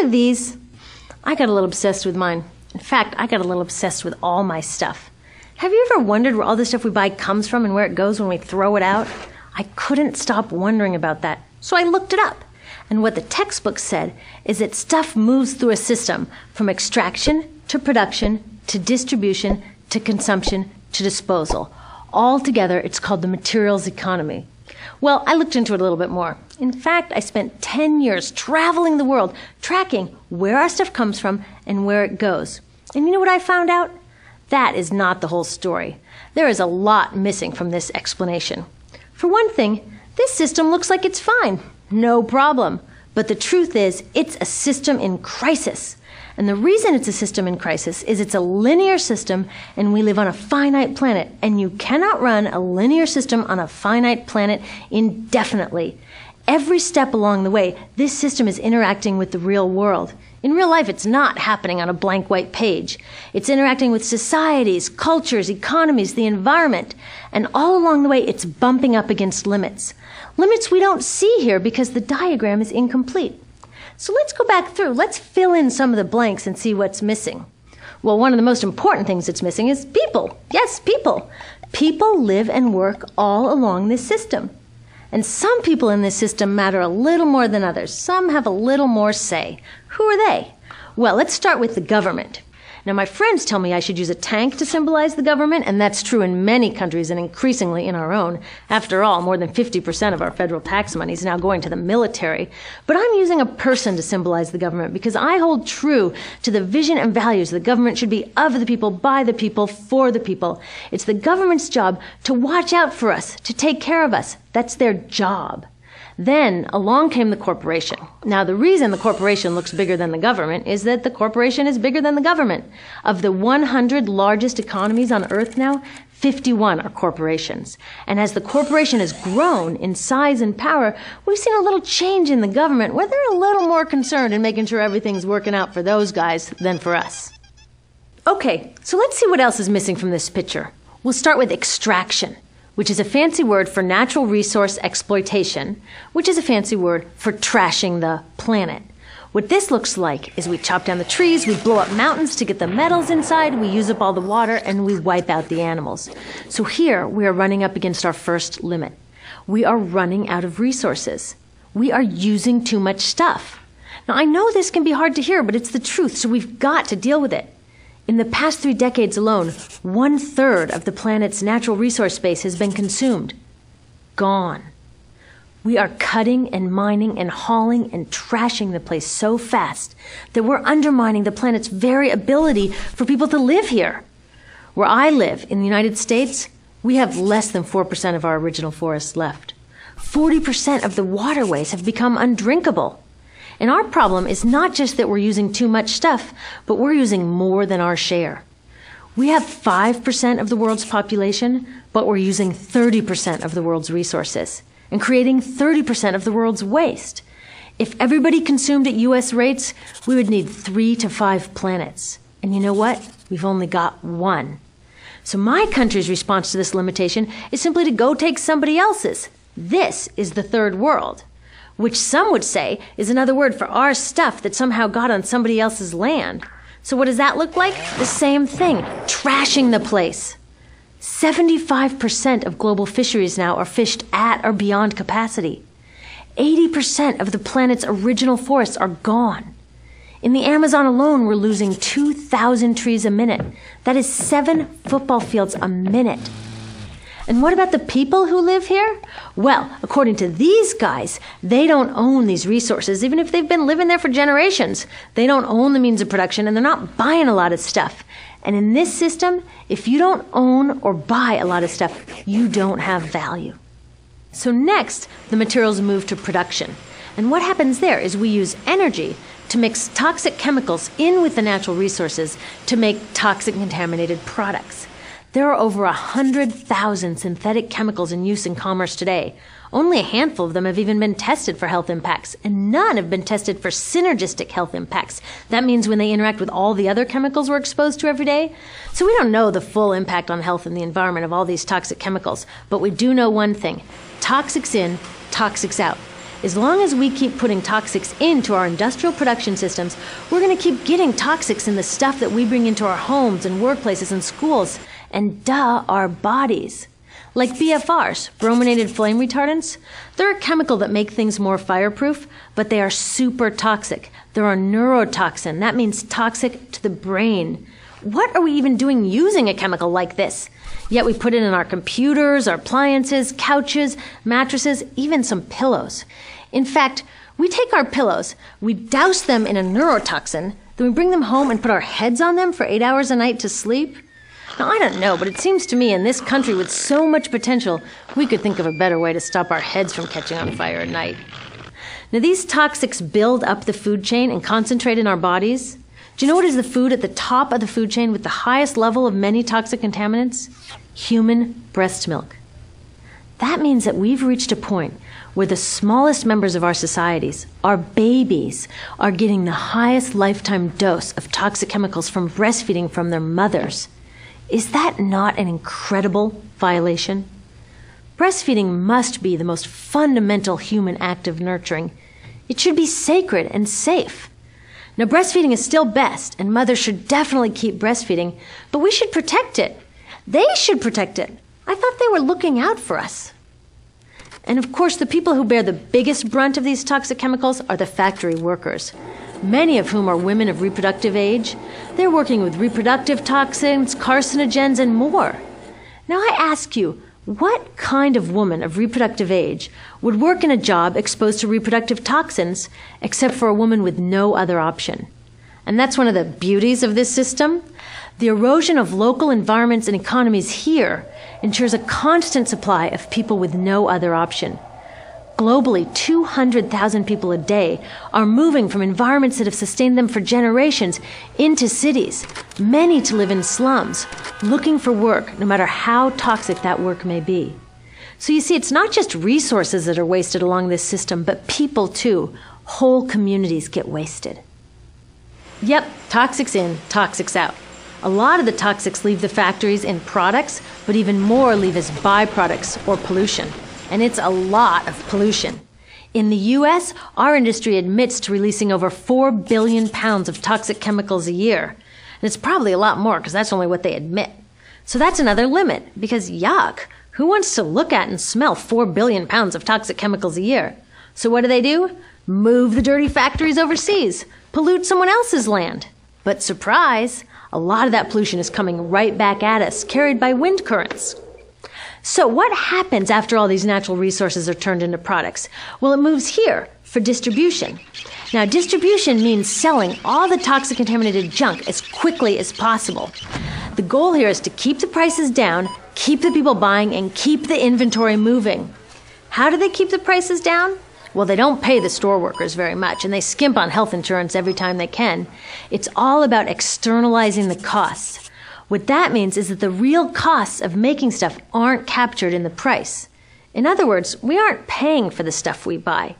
of these? I got a little obsessed with mine. In fact, I got a little obsessed with all my stuff. Have you ever wondered where all the stuff we buy comes from and where it goes when we throw it out? I couldn't stop wondering about that, so I looked it up. And what the textbook said is that stuff moves through a system from extraction to production to distribution to consumption to disposal. All together, it's called the materials economy. Well, I looked into it a little bit more. In fact, I spent 10 years traveling the world, tracking where our stuff comes from and where it goes. And you know what I found out? That is not the whole story. There is a lot missing from this explanation. For one thing, this system looks like it's fine. No problem. But the truth is, it's a system in crisis. And the reason it's a system in crisis is it's a linear system and we live on a finite planet. And you cannot run a linear system on a finite planet indefinitely. Every step along the way, this system is interacting with the real world. In real life, it's not happening on a blank white page. It's interacting with societies, cultures, economies, the environment. And all along the way, it's bumping up against limits. Limits we don't see here because the diagram is incomplete. So let's go back through. Let's fill in some of the blanks and see what's missing. Well, one of the most important things that's missing is people. Yes, people. People live and work all along this system. And some people in this system matter a little more than others. Some have a little more say. Who are they? Well, let's start with the government. Now, my friends tell me I should use a tank to symbolize the government, and that's true in many countries and increasingly in our own. After all, more than 50% of our federal tax money is now going to the military. But I'm using a person to symbolize the government because I hold true to the vision and values the government should be of the people, by the people, for the people. It's the government's job to watch out for us, to take care of us. That's their job. Then along came the corporation. Now, the reason the corporation looks bigger than the government is that the corporation is bigger than the government. Of the 100 largest economies on Earth now, 51 are corporations. And as the corporation has grown in size and power, we've seen a little change in the government where they're a little more concerned in making sure everything's working out for those guys than for us. Okay, so let's see what else is missing from this picture. We'll start with extraction, which is a fancy word for natural resource exploitation, which is a fancy word for trashing the planet. What this looks like is we chop down the trees, we blow up mountains to get the metals inside, we use up all the water, and we wipe out the animals. So here we are running up against our first limit. We are running out of resources. We are using too much stuff. Now, I know this can be hard to hear, but it's the truth, so we've got to deal with it. In the past 3 decades alone, 1/3 of the planet's natural resource space has been consumed. Gone. We are cutting and mining and hauling and trashing the place so fast that we're undermining the planet's very ability for people to live here. Where I live, in the United States, we have less than 4% of our original forests left. 40% of the waterways have become undrinkable. And our problem is not just that we're using too much stuff, but we're using more than our share. We have 5% of the world's population, but we're using 30% of the world's resources and creating 30% of the world's waste. If everybody consumed at US rates, we would need 3 to 5 planets. And you know what? We've only got 1. So my country's response to this limitation is simply to go take somebody else's. This is the third world, which some would say is another word for our stuff that somehow got on somebody else's land. So what does that look like? The same thing, trashing the place. 75% of global fisheries now are fished at or beyond capacity. 80% of the planet's original forests are gone. In the Amazon alone, we're losing 2,000 trees a minute. That is 7 football fields a minute. And what about the people who live here? Well, according to these guys, they don't own these resources, even if they've been living there for generations. They don't own the means of production, and they're not buying a lot of stuff. And in this system, if you don't own or buy a lot of stuff, you don't have value. So next, the materials move to production. And what happens there is we use energy to mix toxic chemicals in with the natural resources to make toxic contaminated products. There are over 100,000 synthetic chemicals in use in commerce today. Only a handful of them have even been tested for health impacts, and none have been tested for synergistic health impacts. That means when they interact with all the other chemicals we're exposed to every day. So we don't know the full impact on health and the environment of all these toxic chemicals, but we do know one thing. Toxics in, toxics out. As long as we keep putting toxics into our industrial production systems, we're going to keep getting toxics in the stuff that we bring into our homes and workplaces and schools, and our bodies. Like BFRs, brominated flame retardants, they're a chemical that make things more fireproof, but they are super toxic. They're a neurotoxin. That means toxic to the brain. What are we even doing using a chemical like this? Yet we put it in our computers, our appliances, couches, mattresses, even some pillows. In fact, we take our pillows, we douse them in a neurotoxin, then we bring them home and put our heads on them for 8 hours a night to sleep. Now, I don't know, but it seems to me in this country with so much potential, we could think of a better way to stop our heads from catching on fire at night. Now, these toxics build up the food chain and concentrate in our bodies. Do you know what is the food at the top of the food chain with the highest level of many toxic contaminants? Human breast milk. That means that we've reached a point where the smallest members of our societies, our babies, are getting the highest lifetime dose of toxic chemicals from breastfeeding from their mothers. Is that not an incredible violation? Breastfeeding must be the most fundamental human act of nurturing. It should be sacred and safe. Now, breastfeeding is still best, and mothers should definitely keep breastfeeding, but we should protect it. They should protect it. I thought they were looking out for us. And of course, the people who bear the biggest brunt of these toxic chemicals are the factory workers, many of whom are women of reproductive age. They're working with reproductive toxins, carcinogens, and more. Now I ask you, what kind of woman of reproductive age would work in a job exposed to reproductive toxins except for a woman with no other option? And that's one of the beauties of this system. The erosion of local environments and economies here ensures a constant supply of people with no other option. Globally, 200,000 people a day are moving from environments that have sustained them for generations into cities, many to live in slums, looking for work, no matter how toxic that work may be. So you see, it's not just resources that are wasted along this system, but people too. Whole communities get wasted. Yep, toxics in, toxics out. A lot of the toxics leave the factories in products, but even more leave as byproducts or pollution. And it's a lot of pollution. In the U.S., our industry admits to releasing over 4 billion pounds of toxic chemicals a year. And it's probably a lot more because that's only what they admit. So that's another limit, because yuck, who wants to look at and smell 4 billion pounds of toxic chemicals a year? So what do? Move the dirty factories overseas, pollute someone else's land. But surprise, a lot of that pollution is coming right back at us, carried by wind currents. So what happens after all these natural resources are turned into products? Well, it moves here for distribution. Now, distribution means selling all the toxic contaminated junk as quickly as possible. The goal here is to keep the prices down, keep the people buying, and keep the inventory moving. How do they keep the prices down? Well, they don't pay the store workers very much, and they skimp on health insurance every time they can. It's all about externalizing the costs. What that means is that the real costs of making stuff aren't captured in the price. In other words, we aren't paying for the stuff we buy.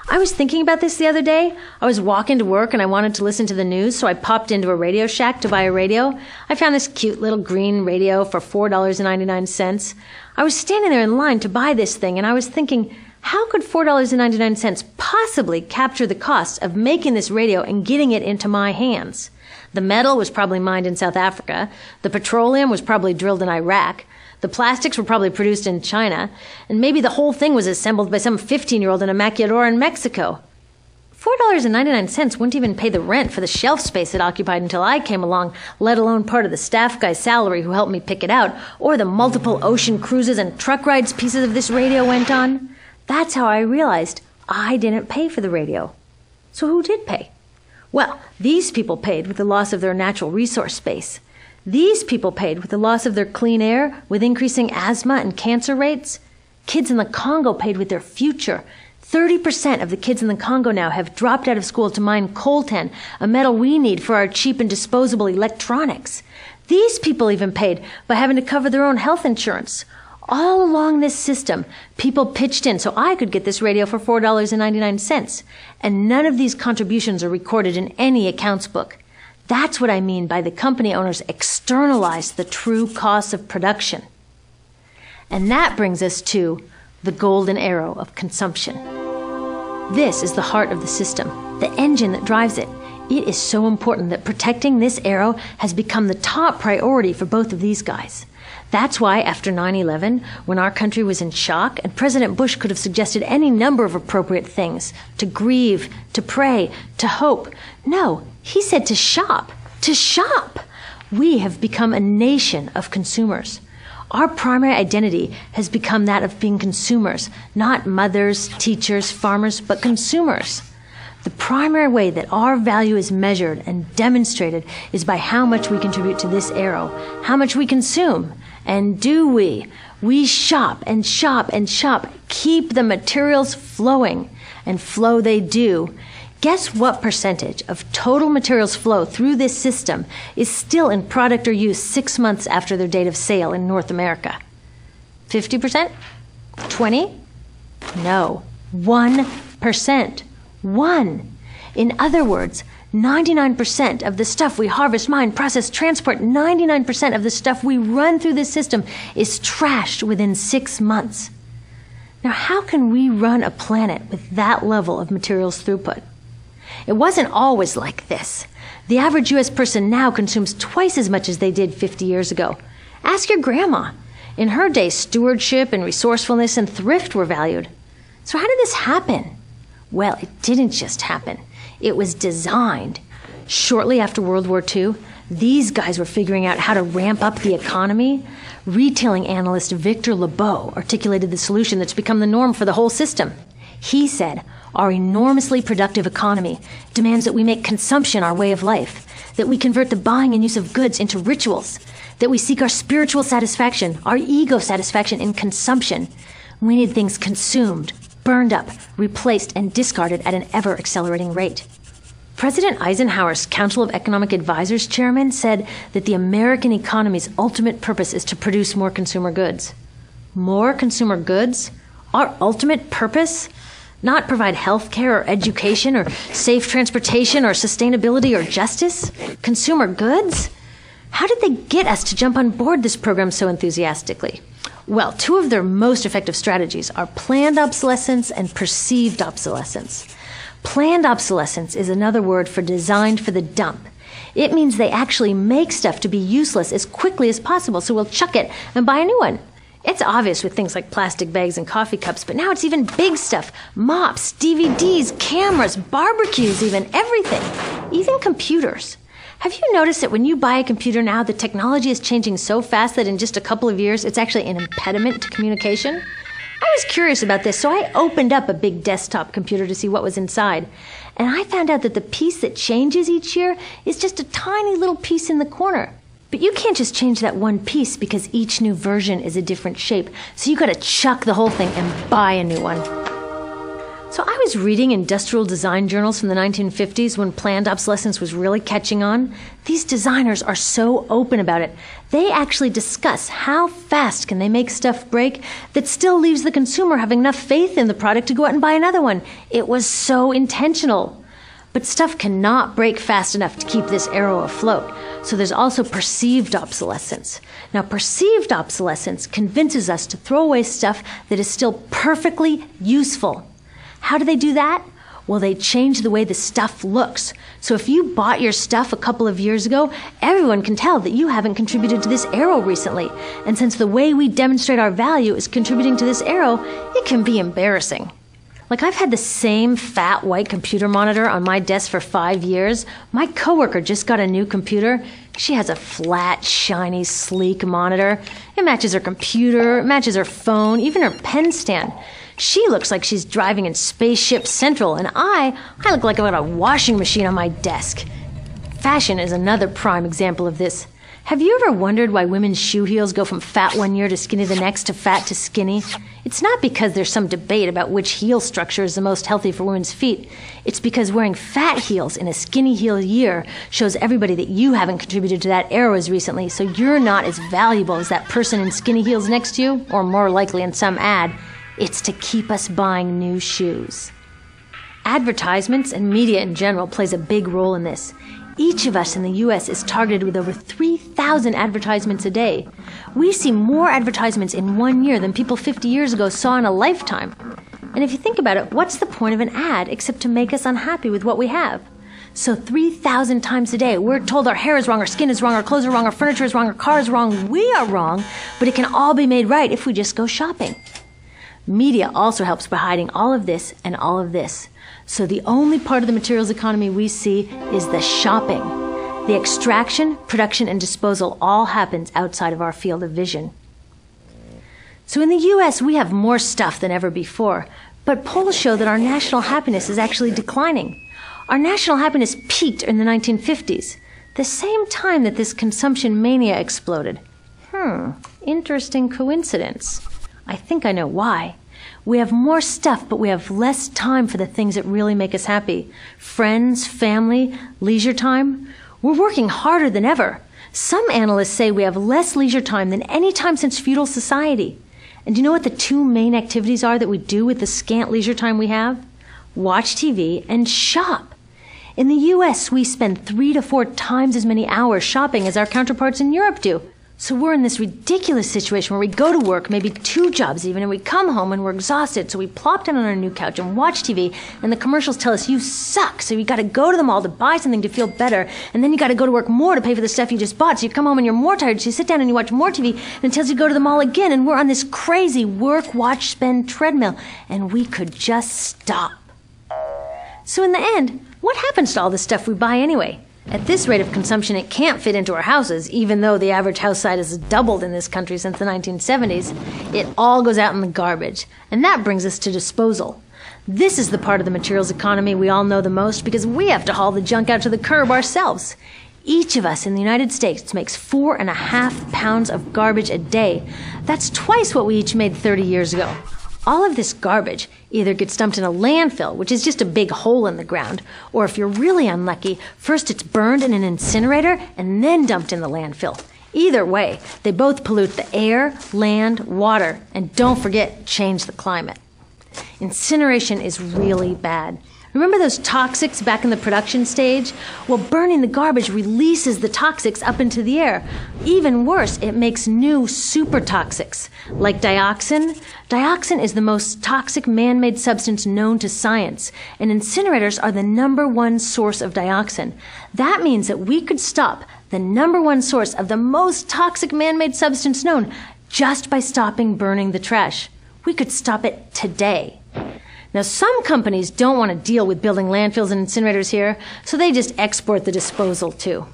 I was thinking about this the other day. I was walking to work and I wanted to listen to the news, so I popped into a Radio Shack to buy a radio. I found this cute little green radio for $4.99. I was standing there in line to buy this thing, and I was thinking, how could $4.99 possibly capture the cost of making this radio and getting it into my hands? The metal was probably mined in South Africa. The petroleum was probably drilled in Iraq. The plastics were probably produced in China. And maybe the whole thing was assembled by some 15-year-old in a maquiladora in Mexico. $4.99 wouldn't even pay the rent for the shelf space it occupied until I came along, let alone part of the staff guy's salary who helped me pick it out, or the multiple ocean cruises and truck rides pieces of this radio went on. That's how I realized I didn't pay for the radio. So who did pay? Well, these people paid with the loss of their natural resource space. These people paid with the loss of their clean air, with increasing asthma and cancer rates. Kids in the Congo paid with their future. 30% of the kids in the Congo now have dropped out of school to mine coltan, a metal we need for our cheap and disposable electronics. These people even paid by having to cover their own health insurance. All along this system, people pitched in so I could get this radio for $4.99. And none of these contributions are recorded in any accounts book. That's what I mean by the company owners externalize the true costs of production. And that brings us to the golden arrow of consumption. This is the heart of the system, the engine that drives it. It is so important that protecting this arrow has become the top priority for both of these guys. That's why after 9/11, when our country was in shock and President Bush could have suggested any number of appropriate things, to grieve, to pray, to hope, no, he said to shop, to shop. We have become a nation of consumers. Our primary identity has become that of being consumers, not mothers, teachers, farmers, but consumers. The primary way that our value is measured and demonstrated is by how much we contribute to this arrow, how much we consume. And do we? We shop and shop and shop, keep the materials flowing, and flow they do. Guess what percentage of total materials flow through this system is still in product or use 6 months after their date of sale in North America? 50%? 20? No, 1%. 1. In other words, 99% of the stuff we harvest, mine, process, transport, 99% of the stuff we run through this system is trashed within 6 months. Now, how can we run a planet with that level of materials throughput? It wasn't always like this. The average U.S. person now consumes twice as much as they did 50 years ago. Ask your grandma. In her day, stewardship and resourcefulness and thrift were valued. So how did this happen? Well, it didn't just happen. It was designed. Shortly after World War II, these guys were figuring out how to ramp up the economy. Retailing analyst Victor Lebeau articulated the solution that's become the norm for the whole system. He said, our enormously productive economy demands that we make consumption our way of life, that we convert the buying and use of goods into rituals, that we seek our spiritual satisfaction, our ego satisfaction in consumption. We need things consumed, burned up, replaced, and discarded at an ever-accelerating rate. President Eisenhower's Council of Economic Advisors chairman said that the American economy's ultimate purpose is to produce more consumer goods. More consumer goods? Our ultimate purpose? Not provide health care or education or safe transportation or sustainability or justice? Consumer goods? How did they get us to jump on board this program so enthusiastically? Well, 2 of their most effective strategies are planned obsolescence and perceived obsolescence. Planned obsolescence is another word for designed for the dump. It means they actually make stuff to be useless as quickly as possible, so we'll chuck it and buy a new one. It's obvious with things like plastic bags and coffee cups, but now it's even big stuff. Mops, DVDs, cameras, barbecues even, everything. Even computers. Have you noticed that when you buy a computer now, the technology is changing so fast that in just a couple of years, it's actually an impediment to communication? I was curious about this, so I opened up a big desktop computer to see what was inside. And I found out that the piece that changes each year is just a tiny little piece in the corner. But you can't just change that one piece because each new version is a different shape. So you gotta chuck the whole thing and buy a new one. So I was reading industrial design journals from the 1950s when planned obsolescence was really catching on. These designers are so open about it. They actually discuss how fast can they make stuff break that still leaves the consumer having enough faith in the product to go out and buy another one. It was so intentional. But stuff cannot break fast enough to keep this arrow afloat. So there's also perceived obsolescence. Now, perceived obsolescence convinces us to throw away stuff that is still perfectly useful. How do they do that? Well, they change the way the stuff looks. So if you bought your stuff a couple of years ago, everyone can tell that you haven't contributed to this arrow recently. And since the way we demonstrate our value is contributing to this arrow, it can be embarrassing. Like, I've had the same fat white computer monitor on my desk for 5 years. My coworker just got a new computer. She has a flat, shiny, sleek monitor. It matches her computer, it matches her phone, even her pen stand. She looks like she's driving in Spaceship Central, and I look like I've got a washing machine on my desk. Fashion is another prime example of this. Have you ever wondered why women's shoe heels go from fat one year to skinny the next to fat to skinny? It's not because there's some debate about which heel structure is the most healthy for women's feet. It's because wearing fat heels in a skinny heel year shows everybody that you haven't contributed to that arrow as recently, so you're not as valuable as that person in skinny heels next to you, or more likely in some ad. It's to keep us buying new shoes. Advertisements and media in general plays a big role in this. Each of us in the U.S. is targeted with over 3,000 advertisements a day. We see more advertisements in 1 year than people 50 years ago saw in a lifetime. And if you think about it, what's the point of an ad except to make us unhappy with what we have? So 3,000 times a day, we're told our hair is wrong, our skin is wrong, our clothes are wrong, our furniture is wrong, our car is wrong, we are wrong, but it can all be made right if we just go shopping. Media also helps by hiding all of this and all of this. So the only part of the materials economy we see is the shopping. The extraction, production, and disposal all happens outside of our field of vision. So in the U.S., we have more stuff than ever before, but polls show that our national happiness is actually declining. Our national happiness peaked in the 1950s, the same time that this consumption mania exploded. Interesting coincidence. I think I know why. We have more stuff, but we have less time for the things that really make us happy. Friends, family, leisure time. We're working harder than ever. Some analysts say we have less leisure time than any time since feudal society. And do you know what the two main activities are that we do with the scant leisure time we have? Watch TV and shop. In the U.S., we spend 3 to 4 times as many hours shopping as our counterparts in Europe do. So we're in this ridiculous situation where we go to work, maybe 2 jobs even, and we come home and we're exhausted, so we plop down on our new couch and watch TV, and the commercials tell us you suck, so you gotta go to the mall to buy something to feel better, and then you gotta go to work more to pay for the stuff you just bought, so you come home and you're more tired, so you sit down and you watch more TV, and it tells you to go to the mall again, and we're on this crazy work, watch, spend treadmill, and we could just stop. So in the end, what happens to all the stuff we buy anyway? At this rate of consumption, it can't fit into our houses, even though the average house size has doubled in this country since the 1970s. It all goes out in the garbage. And that brings us to disposal. This is the part of the materials economy we all know the most because we have to haul the junk out to the curb ourselves. Each of us in the United States makes 4.5 pounds of garbage a day. That's twice what we each made 30 years ago. All of this garbage either gets dumped in a landfill, which is just a big hole in the ground, or if you're really unlucky, first it's burned in an incinerator and then dumped in the landfill. Either way, they both pollute the air, land, water, and don't forget, change the climate. Incineration is really bad. Remember those toxics back in the production stage? Well, burning the garbage releases the toxics up into the air. Even worse, it makes new super toxics, like dioxin. Dioxin is the most toxic man-made substance known to science, and incinerators are the #1 source of dioxin. That means that we could stop the #1 source of the most toxic man-made substance known just by stopping burning the trash. We could stop it today. Now, some companies don't want to deal with building landfills and incinerators here, so they just export the disposal too.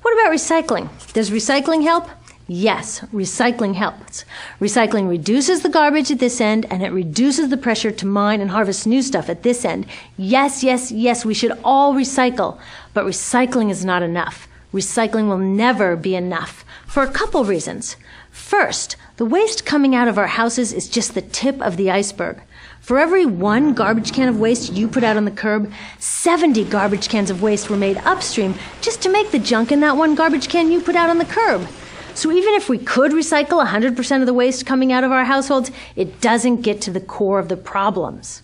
What about recycling? Does recycling help? Yes, recycling helps. Recycling reduces the garbage at this end, and it reduces the pressure to mine and harvest new stuff at this end. Yes, yes, yes, we should all recycle, but recycling is not enough. Recycling will never be enough for a couple reasons. First, the waste coming out of our houses is just the tip of the iceberg. For every 1 garbage can of waste you put out on the curb, 70 garbage cans of waste were made upstream just to make the junk in that 1 garbage can you put out on the curb. So even if we could recycle 100% of the waste coming out of our households, it doesn't get to the core of the problems.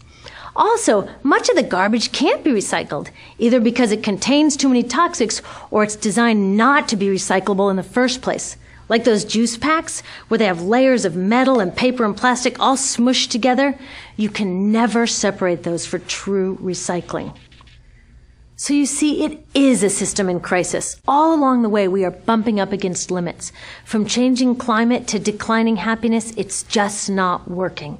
Also, much of the garbage can't be recycled, either because it contains too many toxics or it's designed not to be recyclable in the first place. Like those juice packs, where they have layers of metal and paper and plastic all smushed together, you can never separate those for true recycling. So you see, it is a system in crisis. All along the way, we are bumping up against limits. From changing climate to declining happiness, it's just not working.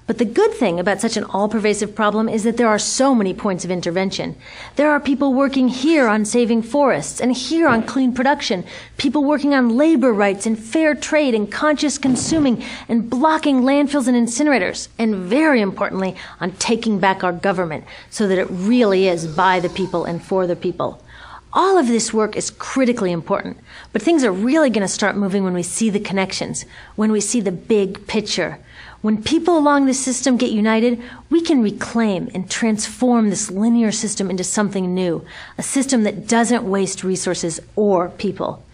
But the good thing about such an all-pervasive problem is that there are so many points of intervention. There are people working here on saving forests and here on clean production, people working on labor rights and fair trade and conscious consuming and blocking landfills and incinerators, and very importantly, on taking back our government so that it really is by the people and for the people. All of this work is critically important, but things are really going to start moving when we see the connections, when we see the big picture. When people along this system get united, we can reclaim and transform this linear system into something new, a system that doesn't waste resources or people.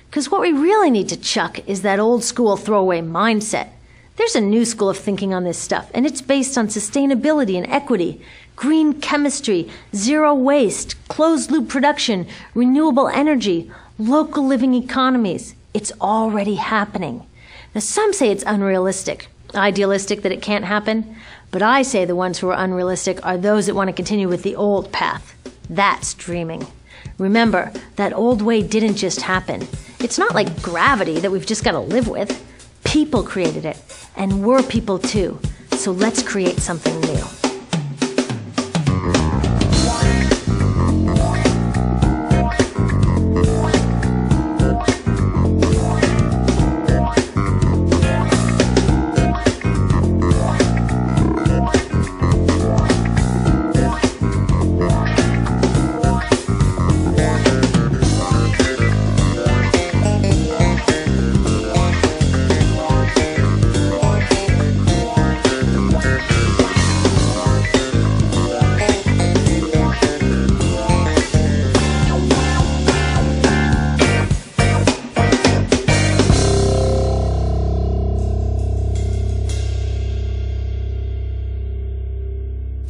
Because what we really need to chuck is that old school throwaway mindset. There's a new school of thinking on this stuff, and it's based on sustainability and equity, green chemistry, zero waste, closed-loop production, renewable energy, local living economies. It's already happening. Now, some say it's unrealistic. idealistic that it can't happen, but I say the ones who are unrealistic are those that want to continue with the old path. That's dreaming. Remember, that old way didn't just happen. It's not like gravity that we've just got to live with. People created it, and we're people too. So let's create something new.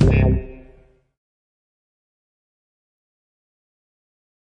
Wow.